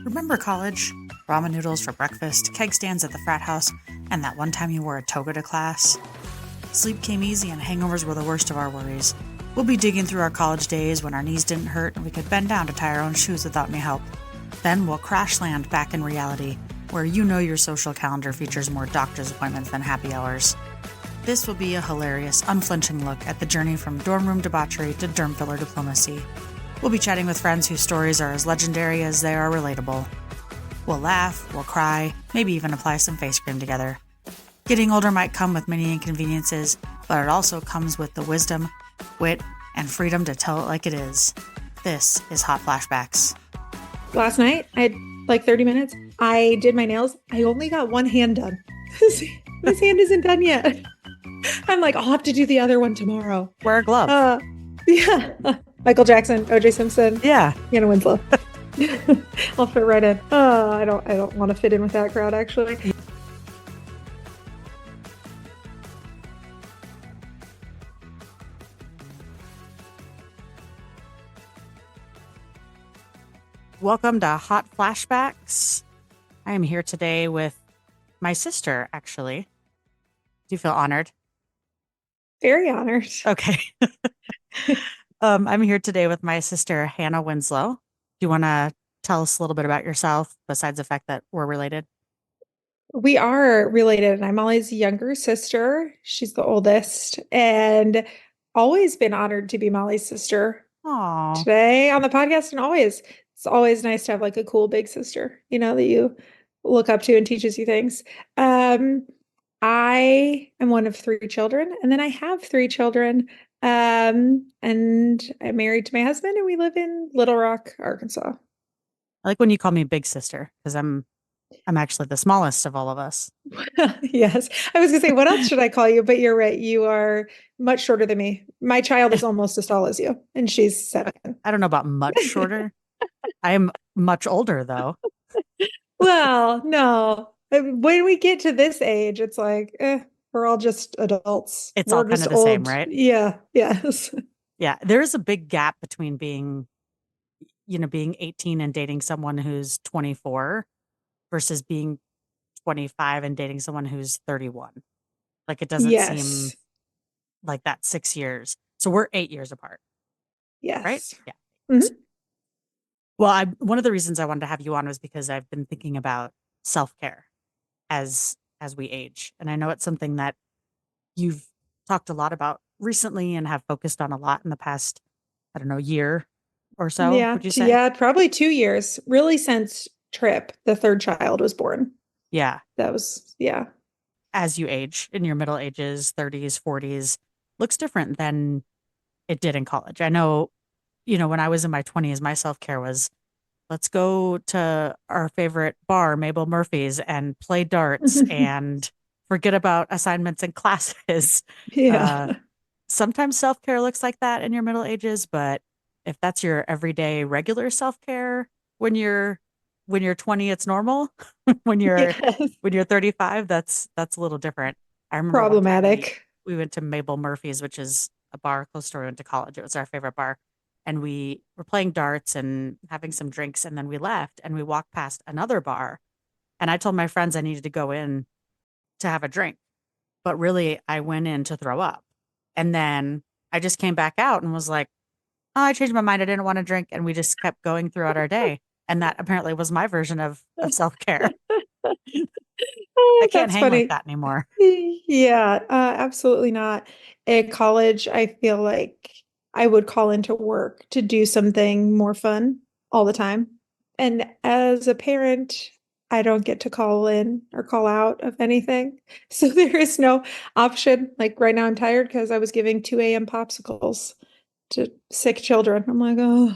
Remember college? Ramen noodles for breakfast, keg stands at the frat house, and that one time you wore a toga to class? Sleep came easy and hangovers were the worst of our worries. We'll be digging through our college days when our knees didn't hurt and we could bend down to tie our own shoes without any help. Then we'll crash land back in reality, where you know your social calendar features more doctor's appointments than happy hours. This will be a hilarious, unflinching look at the journey from dorm room debauchery to derm filler diplomacy. We'll be chatting with friends whose stories are as legendary as they are relatable. We'll laugh, we'll cry, maybe even apply some face cream together. Getting older might come with many inconveniences, but it also comes with the wisdom, wit, and freedom to tell it like it is. This is Hot Flashbacks. Last night, I had like 30 minutes. I did my nails. I only got one hand done. This hand isn't done yet. I'm like, I'll have to do the other one tomorrow. Wear a glove. Yeah. Michael Jackson, O.J. Simpson. Yeah. Hannah Winslow. I'll fit right in. I don't want to fit in with that crowd, actually. Welcome to Hot Flashbacks. I am here today with my sister, actually. Do you feel honored? Very honored. Okay. I'm here today with my sister, Hannah Winslow. Do you want to tell us a little bit about yourself besides the fact that we're related? We are related, and I'm Molly's younger sister. She's the oldest, and always been honored to be Molly's sister. Oh, Today on the podcast, and always. It's always nice to have like a cool big sister, that you look up to and teaches you things. I am one of three children, and then I have three children. And I'm married to my husband, and we live in Little Rock, Arkansas. I like when you call me big sister because I'm actually the smallest of all of us. Yes. I was gonna say, what else should I call you? But you're right. You are much shorter than me. My child is almost as tall as you, and she's 7. I don't know about much shorter. I am much older though. Well, no. When we get to this age, it's like, we're all just adults. It's We're all kind just of the same, old. right? Yeah. Yes. Yeah. There's a big gap between being 18 and dating someone who's 24 versus being 25 and dating someone who's 31. Like it doesn't seem Yes. like that 6 years. So we're 8 years apart, right? Yes. Yeah. Mhm. Well, one of the reasons I wanted to have you on was because I've been thinking about self-care as we age. And I know it's something that you've talked a lot about recently and have focused on a lot in the past, I don't know, year or so, Yeah. would you say? Yeah. Probably 2 years, really, since Trip, the third child, was born. Yeah. That was, yeah. As you age in your middle ages, 30s, 40s, looks different than it did in college. I know, when I was in my 20s, my self-care was let's go to our favorite bar, Mabel Murphy's, and play darts and forget about assignments and classes. Uh, Yeah. Sometimes self-care looks like that in your middle ages, but if that's your everyday regular self-care when you're 20, it's normal. when you're Yes. when you're 35, that's a little different. I remember one time we Problematic. we went to Mabel Murphy's, which is a bar close to where we went to college. It was our favorite bar. And we were playing darts and having some drinks, and then we left and we walked past another bar. And I told my friends I needed to go in to have a drink. But really, I went in to throw up. And then I just came back out and was like, oh, I changed my mind. I didn't want to drink. And we just kept going throughout our day. And that apparently was my version of self-care. I Oh, can't that's hang like funny. that anymore. Yeah, absolutely not. In college, I feel like I would call into work to do something more fun all the time. And as a parent, I don't get to call in or call out of anything. So there is no option. Like right now, I'm tired because I was giving 2 a.m. popsicles to sick children. I'm like, oh.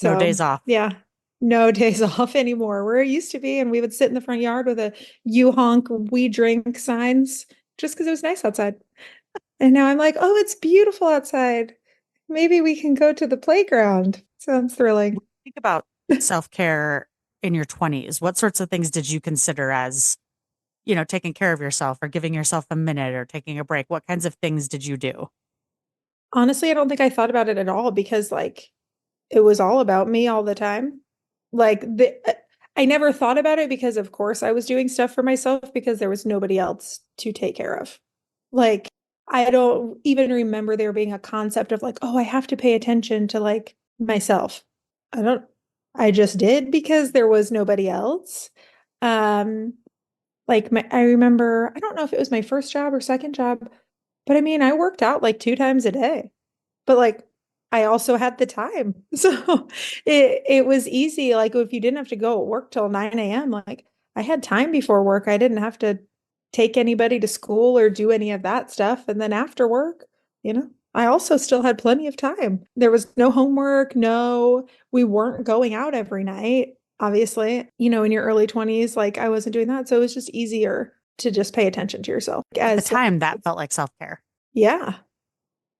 No days So off. yeah, no days off anymore. Where it used to be, and we would sit in the front yard with a "You honk, we drink" signs just because it was nice outside. And now I'm like, oh, it's beautiful outside. Maybe we can go to the playground. Sounds thrilling. Think about self-care in your 20s. What sorts of things did you consider as, taking care of yourself or giving yourself a minute or taking a break? What kinds of things did you do? Honestly, I don't think I thought about it at all because like it was all about me all the time. Like I never thought about it because, of course, I was doing stuff for myself because there was nobody else to take care of. Like, I don't even remember there being a concept of like, oh, I have to pay attention to like myself. I don't, I just did because there was nobody else. Um, I remember, I don't know if it was my first job or second job, but I mean, I worked out like 2 times a day, but like I also had the time. So it was easy. Like if you didn't have to go at work till 9 a.m., like I had time before work. I didn't have to take anybody to school or do any of that stuff. And then after work, I also still had plenty of time. There was no homework, we weren't going out every night. Obviously, in your early 20s, like I wasn't doing that. So it was just easier to just pay attention to yourself At the as like, time, that felt like self-care. yeah.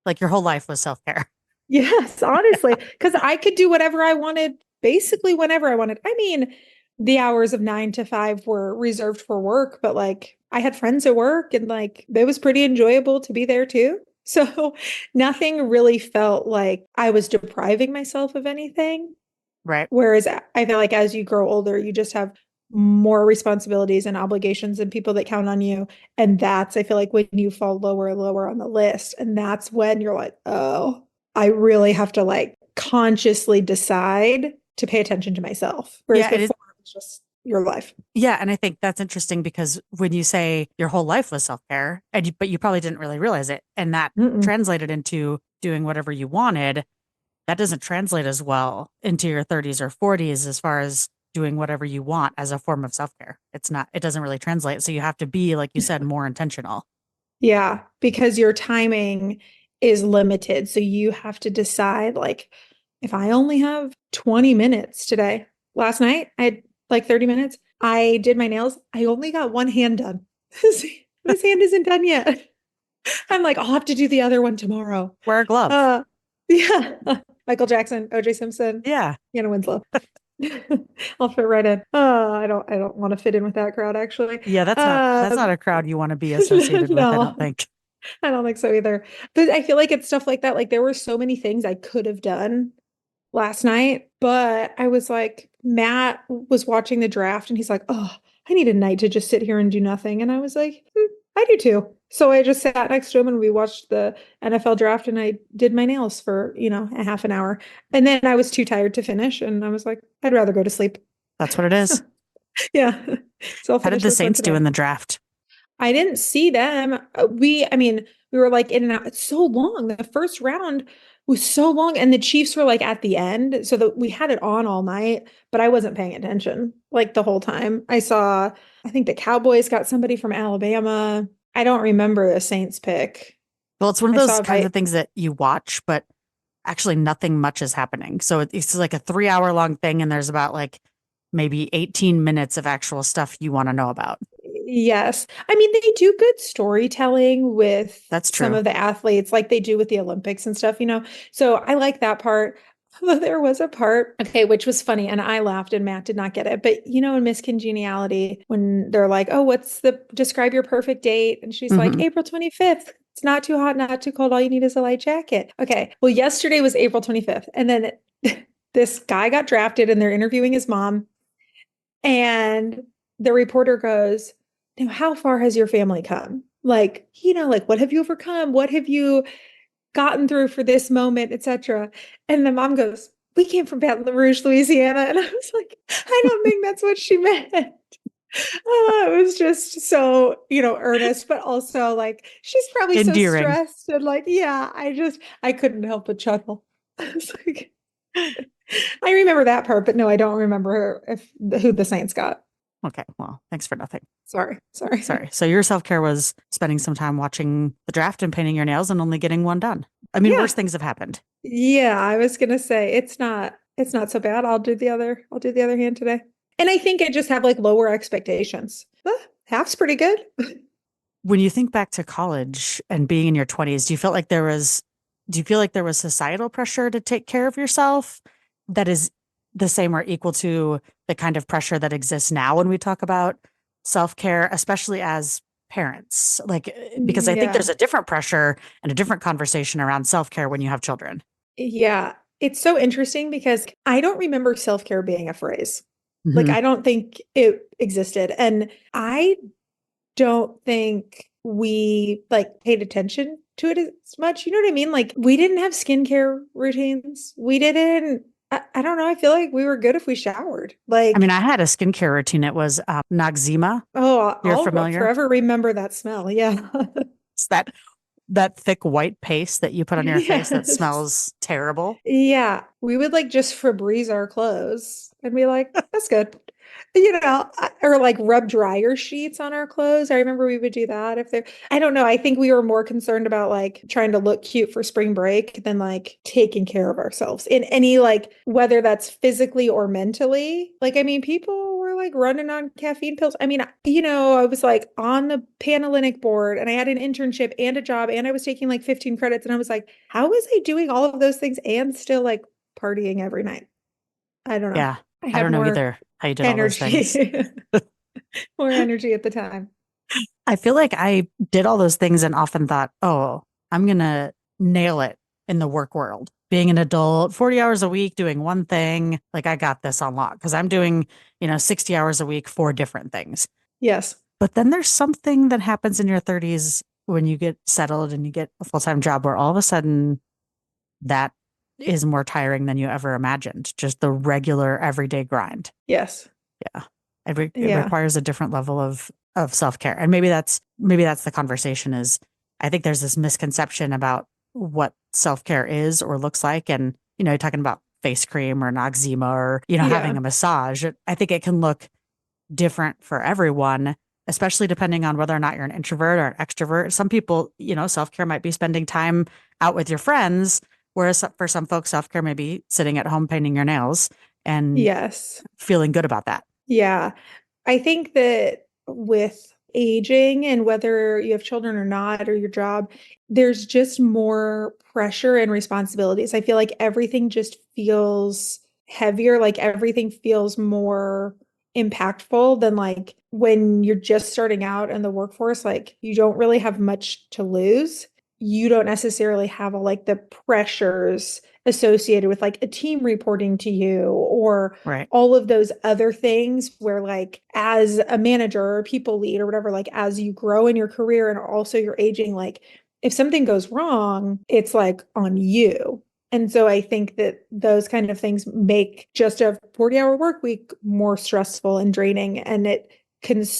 Like your whole life was self-care. Yes, honestly, because I could do whatever I wanted, basically whenever I wanted. I mean, the hours of 9 to 5 were reserved for work, but like I had friends at work and like it was pretty enjoyable to be there too. So nothing really felt like I was depriving myself of anything. Right. Whereas I feel like as you grow older, you just have more responsibilities and obligations and people that count on you. And that's, I feel like, when you fall lower and lower on the list. And that's when you're like, oh, I really have to like consciously decide to pay attention to myself. Whereas Yeah, before, it was just your life. yeah, and I think that's interesting because when you say your whole life was self-care, but you probably didn't really realize it, and that Mm-mm. translated into doing whatever you wanted, that doesn't translate as well into your 30s or 40s as far as doing whatever you want as a form of self-care. It doesn't really translate. So you have to be, like you said, more intentional. Yeah, because your timing is limited. So you have to decide, like, if I only have 20 minutes today. Last night, I had like 30 minutes. I did my nails. I only got one hand done. This hand isn't done yet. I'm like, I'll have to do the other one tomorrow. Wear a glove. Uh, yeah. Michael Jackson, OJ Simpson, Yeah. Hannah Winslow. I'll fit right in. I don't want to fit in with that crowd actually. Yeah, that's not Um, a crowd you want to be associated with, I don't no, think. I don't think so either. But I feel like it's stuff like that. Like there were so many things I could have done last night, but I was like, Matt was watching the draft and he's like, oh, I need a night to just sit here and do nothing. And I was like, I do too. So I just sat next to him and we watched the NFL draft and I did my nails for, a half an hour. And then I was too tired to finish. And I was like, I'd rather go to sleep. That's what it is. Yeah. So I'll How did finish the this one Saints do today. in the draft? I didn't see them. I mean, we were like in and out. It's so long. The first round was so long, and the Chiefs were like at the end, so that we had it on all night, but I wasn't paying attention like the whole time. I think the Cowboys got somebody from Alabama. I don't remember the Saints pick. Well, it's one of I those saw kinds Vi of things that you watch, but actually nothing much is happening. So it's like a 3 hour long thing, and there's about like maybe 18 minutes of actual stuff you want to know about. Yes. I mean, they do good storytelling with That's some true. of the athletes, like they do with the Olympics and stuff. So I like that part. But there was a part, okay, which was funny, and I laughed, and Matt did not get it. But in Miss Congeniality, when they're like, "Oh, describe your perfect date?" And she's like, Hmm. "April 25th. It's not too hot, not too cold. All you need is a light jacket." Okay. Well, yesterday was April 25th, and then this guy got drafted, and they're interviewing his mom, and the reporter goes, now, how far has your family come? Like, what have you overcome? What have you gotten through for this moment, etc. And the mom goes, we came from Baton Rouge, Louisiana. And I was like, I don't think that's what she meant. It was just so, earnest, but also like, she's probably so Endearing. stressed. And like, yeah, I couldn't help but chuckle. I was like, I remember that part, but no, I don't remember who the Saints got. Okay, well, thanks for nothing. Sorry, sorry. Sorry. So your self-care was spending some time watching the draft and painting your nails and only getting one done. I mean, Yeah, worse things have happened. yeah. I was gonna say it's not so bad. I'll do the other hand today. And I think I just have like lower expectations. Half's pretty good. When you think back to college and being in your 20s, do you feel like there was societal pressure to take care of yourself that is the same or equal to the kind of pressure that exists now when we talk about self-care, especially as parents? Like, because I think Yeah, there's a different pressure and a different conversation around self-care when you have children. yeah. It's so interesting because I don't remember self-care being a phrase. Like, Hmm. I don't think it existed. And I don't think we like paid attention to it as much. You know what I mean? Like, we didn't have skincare routines. We didn't, I don't know. I feel like we were good if we showered. I mean, Like, I had a skincare routine. It was Noxzema. oh, You're I'll familiar? forever remember that smell. Yeah. It's that thick white paste that you put on your face that Yes. smells terrible. Yeah, we would like just Febreze our clothes and be like, that's good. You know, or like rub dryer sheets on our clothes. I remember we would do that if they're, I don't know. I think we were more concerned about like trying to look cute for spring break than like taking care of ourselves in any like, whether that's physically or mentally. Like, I mean, people were like running on caffeine pills. I mean, I was like on the Panhellenic board and I had an internship and a job and I was taking like 15 credits and I was like, how was I doing all of those things and still like partying every night? I don't know. Yeah. I I had don't know more either how you did all those things. energy, more energy at the time. I feel like I did all those things and often thought, oh, I'm going to nail it in the work world. Being an adult, 40 hours a week, doing one thing, like I got this on lock because I'm doing, 60 hours a week, for different things. Yes. But then there's something that happens in your 30s when you get settled and you get a full-time job where all of a sudden that is more tiring than you ever imagined. Just the regular everyday grind. Yes. Yeah. It Yeah. requires a different level of self-care. And maybe that's the conversation is I think there's this misconception about what self-care is or looks like. And, you're talking about face cream or Noxzema or, having Yeah. a massage. I think it can look different for everyone, especially depending on whether or not you're an introvert or an extrovert. Some people, self-care might be spending time out with your friends, whereas for some folks, self-care may be sitting at home painting your nails and Yes. feeling good about that. Yeah. I think that with aging and whether you have children or not, or your job, there's just more pressure and responsibilities. I feel like everything just feels heavier, like everything feels more impactful than like when you're just starting out in the workforce, like you don't really have much to lose. You don't necessarily have all like the pressures associated with like a team reporting to you or Right. all of those other things where like as a manager or people lead or whatever, like as you grow in your career and also you're aging, like if something goes wrong, it's like on you. And so I think that those kind of things make just a 40-hour work week more stressful and draining, and it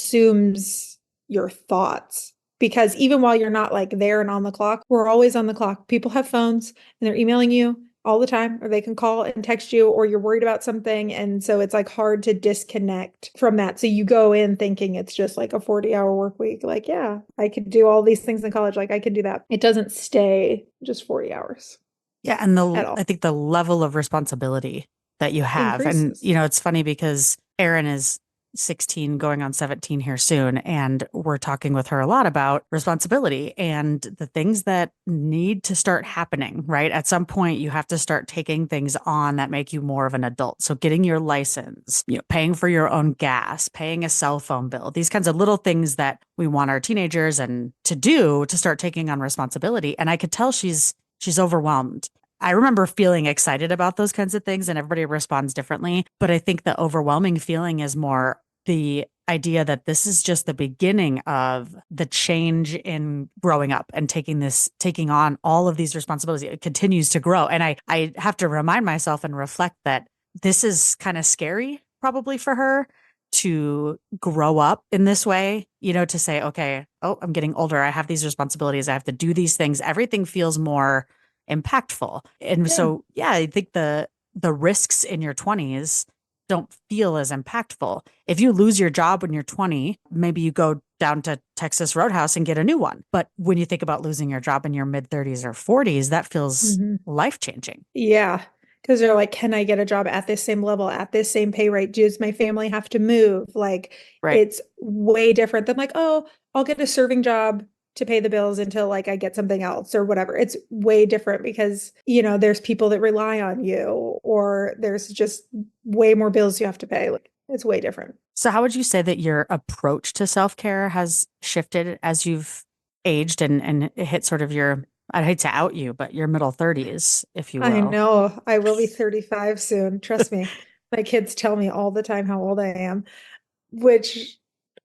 consumes your thoughts. Because even while you're not like there and on the clock, we're always on the clock. People have phones and they're emailing you all the time, or they can call and text you, or you're worried about something. And so it's like hard to disconnect from that. So you go in thinking it's just like a 40-hour work week. Like, yeah, I could do all these things in college. Like, I could do that. It doesn't stay just 40 hours Yeah, and at I all. think the level of responsibility that you have, and Increases. it's funny because Erin is 16 going on 17 here soon, and we're talking with her a lot about responsibility and the things that need to start happening, right? At some point, you have to start taking things on that make you more of an adult. So getting your license, paying for your own gas, paying a cell phone bill, these kinds of little things that we want our teenagers and to do to start taking on responsibility. And I could tell she's overwhelmed. I remember feeling excited about those kinds of things, and everybody responds differently. But I think the overwhelming feeling is more the idea that this is just the beginning of the change in growing up and taking on all of these responsibilities. It continues to grow. And I have to remind myself and reflect that this is kind of scary, probably for her to grow up in this way, to say, okay, oh, I'm getting older. I have these responsibilities. I have to do these things. Everything feels more impactful. And Yeah. so, yeah, I think the risks in your 20s don't feel as impactful. If you lose your job when you're 20, maybe you go down to Texas Roadhouse and get a new one. But when you think about losing your job in your mid 30s or 40s, that feels Mhm. life changing. Yeah. Because they're like, can I get a job at this same level, at this same pay rate? Does my family have to move? Like, Right. it's way different than like, oh, I'll get a serving job to pay the bills until like I get something else or whatever. It's way different because, there's people that rely on you, or there's just way more bills you have to pay. Like, it's way different. So, how would you say that your approach to self care has shifted as you've aged and hit sort of I'd hate to out you, but your middle 30s, if you I will? know I will be 35 soon. Trust me. My kids tell me all the time how old I am, which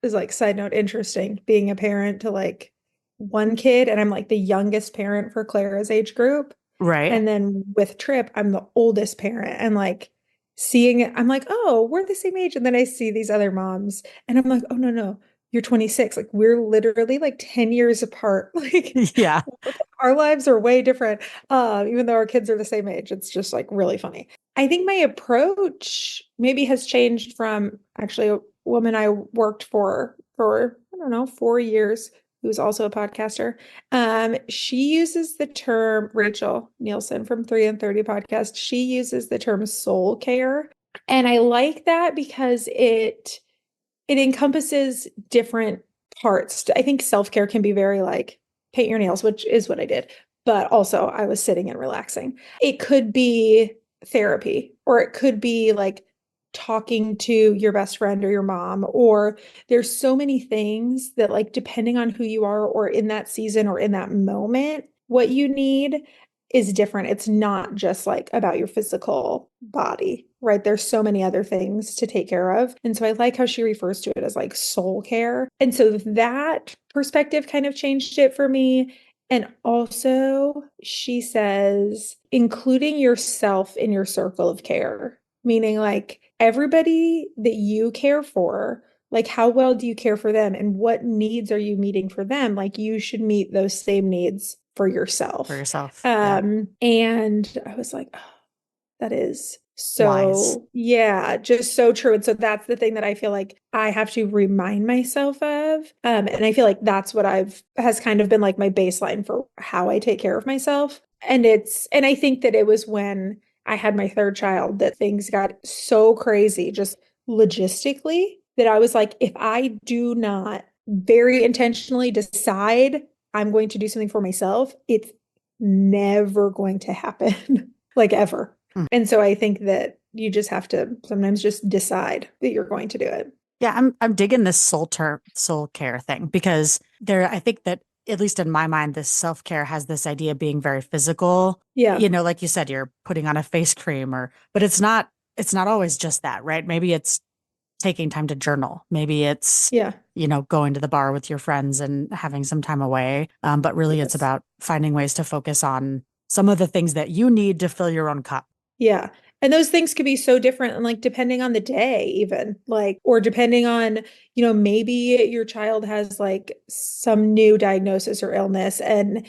is like side note interesting being a parent to like one kid, and I'm like the youngest parent for Clara's age group. Right. And then with Trip, I'm the oldest parent. And like seeing it, I'm like, oh, we're the same age. And then I see these other moms and I'm like, oh no, no, you're 26. Like we're literally like 10 years apart. Like Yeah. our lives are way different. Even though our kids are the same age. It's just like really funny. I think my approach maybe has changed from actually a woman I worked for, I don't know, 4 years, who's also a podcaster. She uses the term, Rachel Nielsen from 3 and 30 podcast, she uses the term soul care. And I like that because it encompasses different parts. I think self-care can be very like paint your nails, which is what I did, but also I was sitting and relaxing. It could be therapy, or it could be like talking to your best friend or your mom, or there's so many things that like depending on who you are or in that season or in that moment, what you need is different. It's not just like about your physical body, right? There's so many other things to take care of. And so I like how she refers to it as like soul care. And so that perspective kind of changed it for me. And also, she says, including yourself in your circle of care, meaning like everybody that you care for, like how well do you care for them and what needs are you meeting for them? Like you should meet those same needs for For yourself. yourself. Yeah. And I was like, oh, that is Wise. so, yeah, just so true. And so that's the thing that I feel like I have to remind myself of. And I feel like that's what has kind of been like my baseline for how I take care of myself. And I think that it was when I had my third child that things got so crazy, just logistically, that I was like, if I do not very intentionally decide I'm going to do something for myself, it's never going to happen, like ever. Hmm. And so I think that you just have to sometimes just decide that you're going to do it. Yeah, I'm digging this soul care thing because I think that at least in my mind, this self-care has this idea of being very physical. Yeah. You know, like you said, you're putting on a face cream but it's not always just that, right? Maybe it's taking time to journal. Maybe it's, Yeah. going to the bar with your friends and having some time away. But really it's Yes. about finding ways to focus on some of the things that you need to fill your own cup. Yeah. And those things could be so different and like depending on the day, even like, or depending on, maybe your child has like some new diagnosis or illness and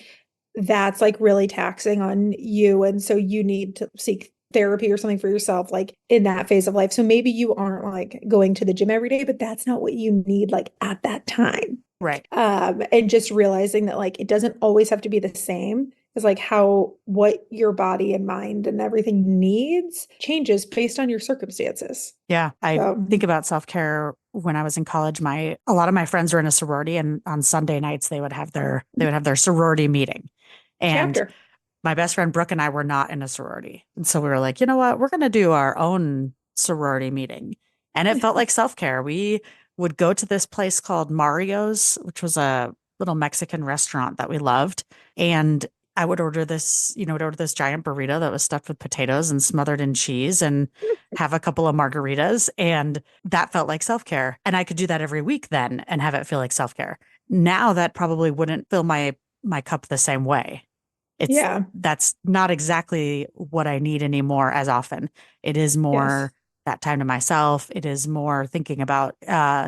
that's like really taxing on you. And so you need to seek therapy or something for yourself, like in that phase of life. So maybe you aren't like going to the gym every day, but that's not what you need like at that time. Right. And just realizing that like it doesn't always have to be the same. It's like what your body and mind and everything needs changes based on your circumstances. Yeah. I So think about self-care when I was in college. A lot of my friends were in a sorority, and on Sunday nights they would have their sorority meeting. And chapter. my best friend Brooke and I were not in a sorority. And so we were like, you know what? We're going to do our own sorority meeting. And it felt like self-care. We would go to this place called Mario's, which was a little Mexican restaurant that we loved. And I would order this giant burrito that was stuffed with potatoes and smothered in cheese and have a couple of margaritas. And that felt like self-care. And I could do that every week then and have it feel like self-care. Now that probably wouldn't fill my cup the same way. Yeah. That's not exactly what I need anymore as often. It is Yes. more that time to myself. It is more thinking about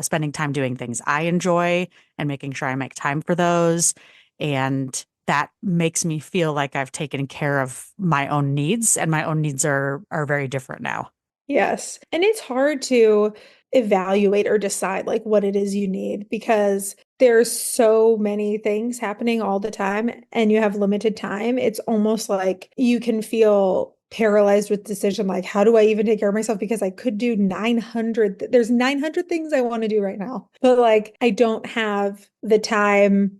spending time doing things I enjoy and making sure I make time for those. And that makes me feel like I've taken care of my own needs, and my own needs are very different now. Yes. And it's hard to evaluate or decide like what it is you need because there's so many things happening all the time and you have limited time. It's almost like you can feel paralyzed with decision like how do I even take care of myself because I could do 900 there's 900 things I want to do right now. But like I don't have the time,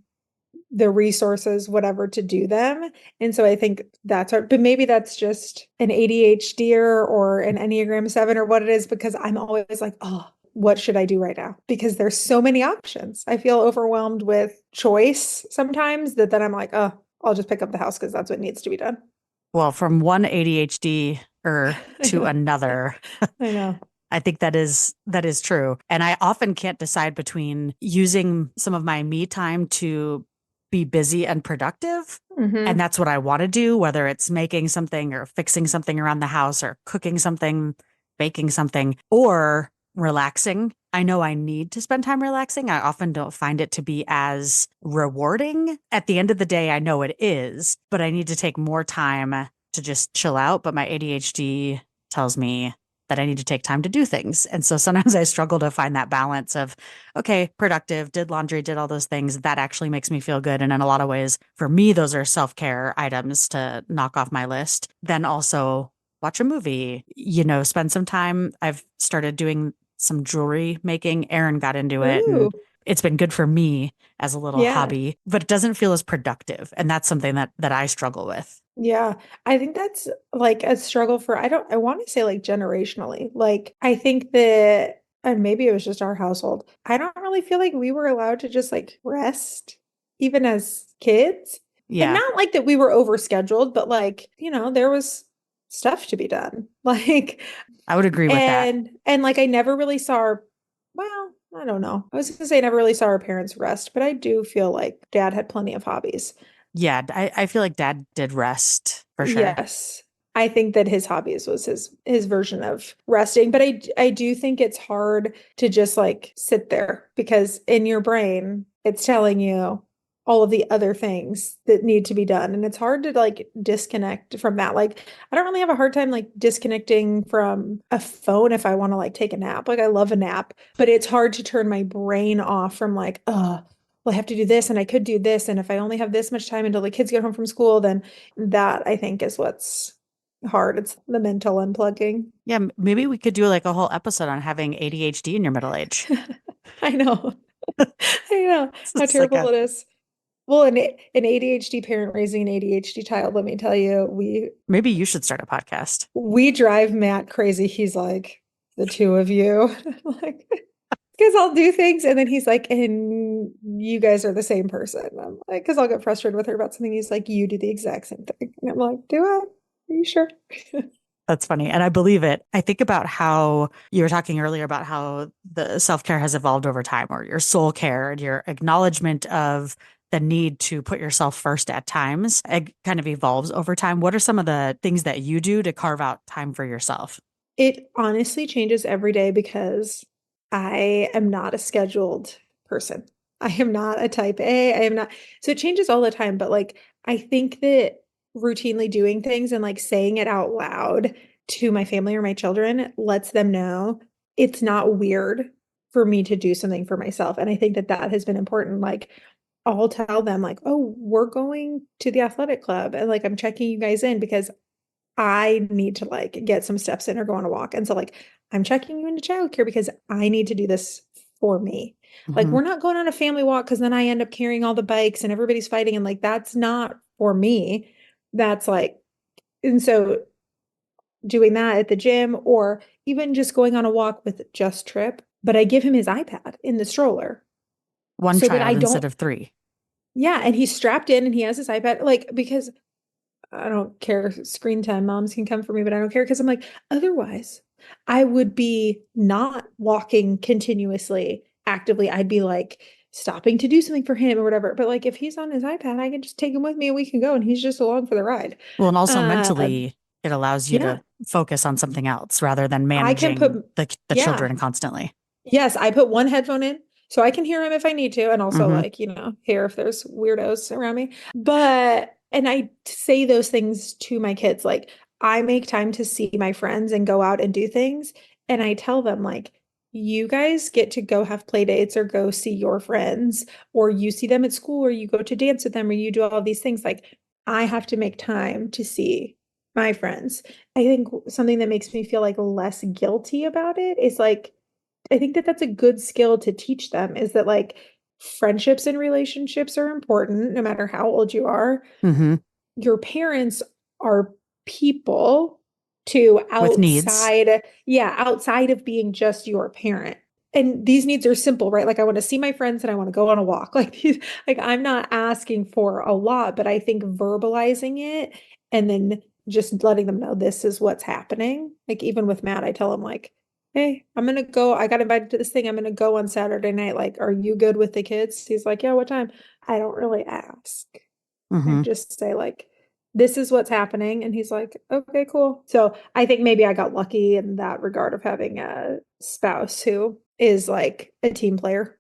the resources, whatever to do them. And so I think that's hard, but maybe that's just an ADHD or an Enneagram 7 or what it is, because I'm always like, oh, what should I do right now? Because there's so many options. I feel overwhelmed with choice sometimes that then I'm like, oh, I'll just pick up the house because that's what needs to be done. Well, from one ADHD I to know. another. I know. I think that is true. And I often can't decide between using some of my me time to be busy and productive. And Hmm. that's what I want to do, whether it's making something or fixing something around the house or cooking something, baking something, or relaxing. I know I need to spend time relaxing. I often don't find it to be as rewarding. At the end of the day, I know it is, but I need to take more time to just chill out. But my ADHD tells me that I need to take time to do things. And so sometimes I struggle to find that balance of, okay, productive, did laundry, did all those things. That actually makes me feel good. And in a lot of ways, for me, those are self care items to knock off my list. Then also watch a movie, spend some time. I've started doing some jewelry making. Aaron got into it Ooh, and it's been good for me as a little yeah. hobby, but it doesn't feel as productive. And that's something that I struggle with. Yeah, I think that's like a struggle for, I want to say like generationally. Like, I think that, and maybe it was just our household, I don't really feel like we were allowed to just like rest, even as kids. And Yeah, not like that we were overscheduled, but like, there was stuff to be done. Like, I would agree with that. and like I never really saw our, well, I don't know. I was gonna say I never really saw our parents rest, but I do feel like dad had plenty of hobbies. Yeah, I feel like dad did rest for sure. Yes. I think that his hobbies was his version of resting, but I do think it's hard to just like sit there because in your brain it's telling you all of the other things that need to be done and it's hard to like disconnect from that. Like I don't really have a hard time like disconnecting from a phone if I want to like take a nap. Like I love a nap, but it's hard to turn my brain off from like, well, I have to do this and I could do this and if I only have this much time until the kids get home from school, then that I think is what's hard. It's the mental unplugging. Yeah, maybe we could do like a whole episode on having ADHD in your middle age. I know. I know how It's like terrible a it is. Well, an ADHD parent raising an ADHD child, let me tell you, maybe you should start a podcast. we drive Matt crazy. He's like, the two of you. Like, because I'll do things and then he's like, and you guys are the same person. I'm like, because I'll get frustrated with her about something. He's like, you do the exact same thing. And I'm like, do I? Are you sure? That's funny. And I believe it. I think about how you were talking earlier about how the self-care has evolved over time, or your soul care and your acknowledgement of the need to put yourself first at times. It kind of evolves over time. What are some of the things that you do to carve out time for yourself? It honestly changes every day because I am not a scheduled person. I am not a type A. I am not. So it changes all the time. But like, I think that routinely doing things and like saying it out loud to my family or my children lets them know it's not weird for me to do something for myself. And I think that that has been important. Like, I'll tell them, like, oh, we're going to the athletic club. And like, I'm checking you guys in because I need to like get some steps in or go on a walk. And so like I'm checking you into childcare because I need to do this for me. Like Hmm. we're not going on a family walk because then I end up carrying all the bikes and everybody's fighting and like that's not for me. That's like and so doing that at the gym or even just going on a walk with just Trip, but I give him his iPad in the stroller One so that child I instead don't of three. yeah, and he's strapped in and he has his iPad like because I don't care. Screen time, moms can come for me, but I don't care because I'm like, otherwise, I would be not walking continuously, actively. I'd be like stopping to do something for him or whatever. But like if he's on his iPad, I can just take him with me and we can go and he's just along for the ride. Well, and also Uh, mentally, it allows you yeah, to focus on something else rather than I can put, managing the yeah, children constantly. yes, I put one headphone in so I can hear him if I need to, and also Hmm. like, hear if there's weirdos around me. But, and I say those things to my kids, like, I make time to see my friends and go out and do things. And I tell them, like, you guys get to go have play dates or go see your friends, or you see them at school, or you go to dance with them, or you do all of these things. Like, I have to make time to see my friends. I think something that makes me feel like less guilty about it is like, I think that that's a good skill to teach them is that like friendships and relationships are important no matter how old you are. Hmm. Your parents are people to With needs. outside, yeah, outside of being just your parent. And these needs are simple, right? Like I want to see my friends and I want to go on a walk. Like I'm not asking for a lot, but I think verbalizing it and then just letting them know this is what's happening. Like even with Matt, I tell him like, hey, I'm gonna go. I got invited to this thing. I'm gonna go on Saturday night. Like, are you good with the kids? He's like, yeah, what time? I don't really ask. I Mm-hmm. just say like, this is what's happening. And he's like, okay, cool. So I think maybe I got lucky in that regard of having a spouse who is like a team player.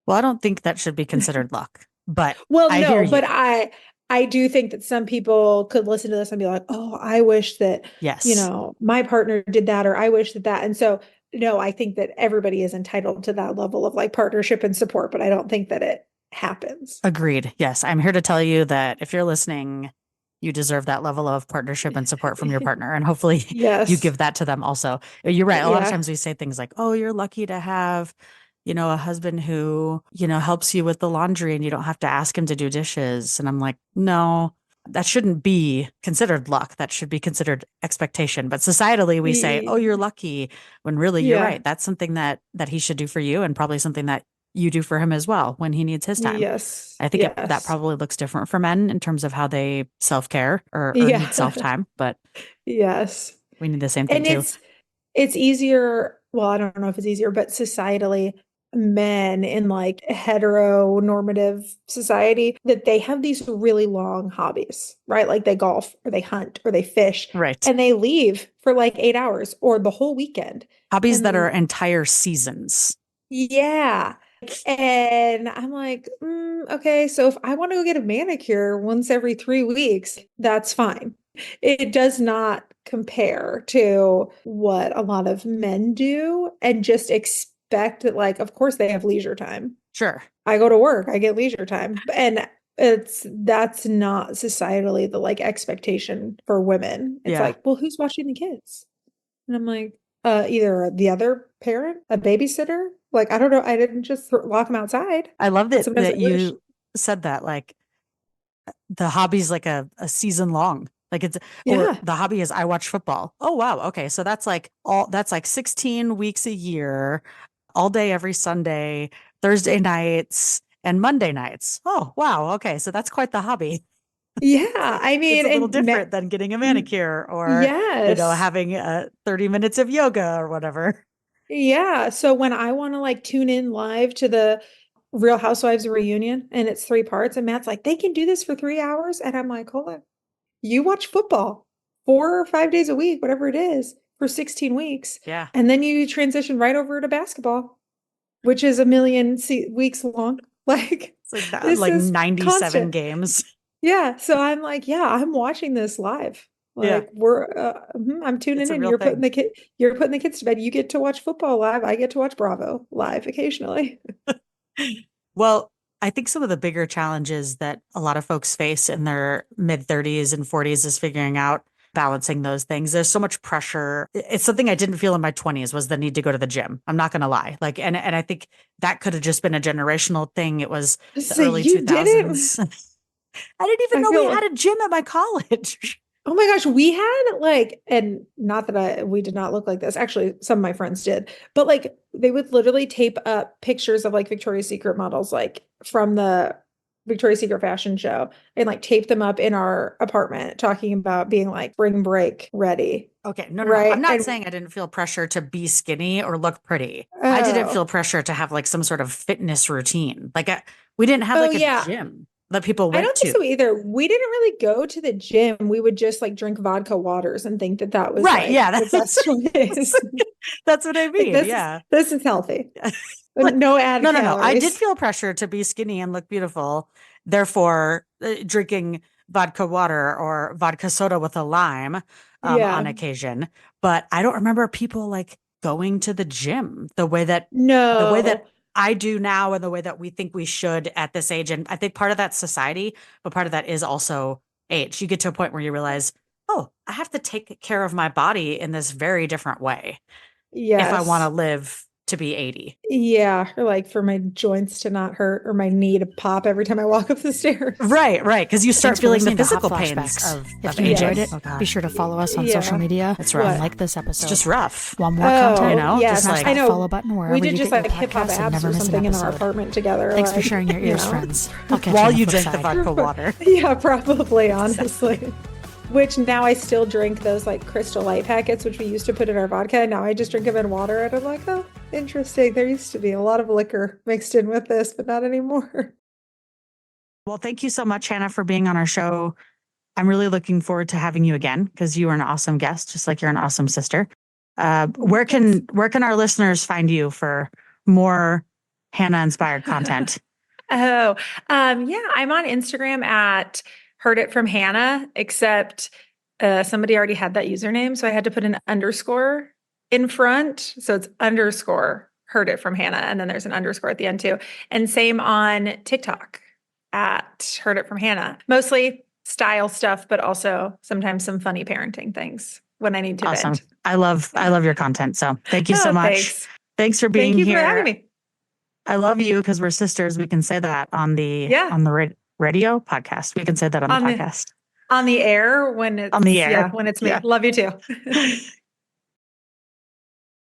Well, I don't think that should be considered luck, but Well, I hear no, but you. I do think that some people could listen to this and be like, "Oh, I wish that, Yes, my partner did that or I wish that that." And so, no, I think that everybody is entitled to that level of like partnership and support, but I don't think that it happens. agreed. Yes, I'm here to tell you that if you're listening, you deserve that level of partnership and support from your partner. And hopefully you Yes. give that to them also. You're right. A lot of Yeah. times we say things like, oh, you're lucky to have, a husband who, helps you with the laundry and you don't have to ask him to do dishes. And I'm like, no, that shouldn't be considered luck. That should be considered expectation. But societally, we say, oh, you're lucky, when really you're Yeah. right. That's something that he should do for you and probably something that you do for him as well when he needs his time. Yes. I think that Yes. probably looks different for men in terms of how they self-care or need Yeah. self-time, but Yes. we need the same thing And too. it's easier, well, I don't know if it's easier, but societally, men in like heteronormative society, that they have these really long hobbies, right? Like they golf or they hunt or they fish Right. and they leave for like 8 hours or the whole weekend. Hobbies that are And entire seasons. yeah. And I'm like, okay, so if I want to go get a manicure once every 3 weeks, that's fine. It does not compare to what a lot of men do and just expect that, like, of course they have leisure time. Sure. I go to work, I get leisure time. And that's not societally the like expectation for women. It's Yeah. like, well, who's watching the kids? And I'm like, either the other parent, a babysitter. Like, I don't know. I didn't just lock them outside. I love But that sometimes I wish. you said that, like the hobby's like a season long. Like or Yeah. the hobby is I watch football. Oh wow. Okay. So that's like 16 weeks a year, all day every Sunday, Thursday nights and Monday nights. Oh wow. Okay. So that's quite the hobby. Yeah. I It's mean, a little and different than getting a manicure or, yes. having 30 minutes of yoga or whatever. Yeah. So when I want to like tune in live to the Real Housewives reunion and it's 3 parts, and Matt's like, they can do this for 3 hours. And I'm like, hold on. You watch football 4 or 5 days a week, whatever it is, for 16 weeks. Yeah. And then you transition right over to basketball, which is a million weeks long. Like, It's like that, this like is 97 constant. games. Yeah. So I'm like, yeah, I'm watching this live. Yeah. Like I'm It's tuning a in. real thing. You're putting the kids to bed. You get to watch football live. I get to watch Bravo live occasionally. Well, I think some of the bigger challenges that a lot of folks face in their mid 30s and 40s is figuring out balancing those things. There's so much pressure. It's something I didn't feel in my 20s was the need to go to the gym. I'm not going to lie. Like and I think that could have just been a generational thing. It was the So early you didn't. 2000s. I didn't even I know we feel had a gym at my college. Oh my gosh, we had like, and not that we did not look like this. Actually, some of my friends did, but like they would literally tape up pictures of like Victoria's Secret models, like from the Victoria's Secret fashion show, and like tape them up in our apartment, talking about being like spring break ready. Okay, no, no, no. I'm Right. not And saying I didn't feel pressure to be skinny or look pretty. I didn't oh, feel pressure to have like some sort of fitness routine. Like we didn't have oh like a yeah. gym that people I went don't think to. so either. We didn't really go to the gym. We would just like drink vodka waters and think that that was Right. like Yeah. the best choice. That's what I Like mean. Yeah. this is healthy. Like, No added no, no, no. I did calories. feel pressure to be skinny and look beautiful. Therefore, drinking vodka water or vodka soda with a lime on Yeah. occasion. But I don't remember people like going to the gym the way that No. I do now and the way that we think we should at this age. And I think part of that's society, but part of that is also age. You get to a point where you realize, oh, I have to take care of my body in this very different way if I want to Yes. live to be 80. Yeah. Or like for my joints to not hurt or my knee to pop every time I walk up the stairs. Right, right. Because you start Thanks for feeling the listening to Hot physical pains Flashbacks. If of you aging. enjoyed it, Oh, God. be sure to follow us on Yeah. social media. It's And rough. like this episode. It's just rough. Want more Oh, content? You know, yes. just Smash like that I know. follow button wherever We did you just get like your hip hop podcasts and abs never or miss an something in our episode. apartment together. Thanks for like, sharing your you ears, know. friends. I'll catch while you you on the drink flip the side. vodka water. Yeah, probably, honestly. which now I still drink those like Crystal Light packets, which we used to put in our vodka. Now I just drink them in water, and I'm like, oh, interesting. There used to be a lot of liquor mixed in with this, but not anymore. Well, thank you so much, Hannah, for being on our show. I'm really looking forward to having you again because you are an awesome guest, just like you're an awesome sister. Where can our listeners find you for more Hannah inspired content? Yeah, I'm on Instagram at Heard It From Hannah, except somebody already had that username, so I had to put an underscore in front. So it's underscore Heard It From Hannah, and then there's an underscore at the end too. And same on TikTok at Heard It From Hannah. Mostly style stuff, but also sometimes some funny parenting things when I need to Awesome. vent. I love your content. So thank you so much. Thanks for being here. Thank you here. for having me. I love you because we're sisters. We can say that on the radio podcast. We can say that on the podcast. On the air when it's on the air. when it's me. Yeah. Love you too.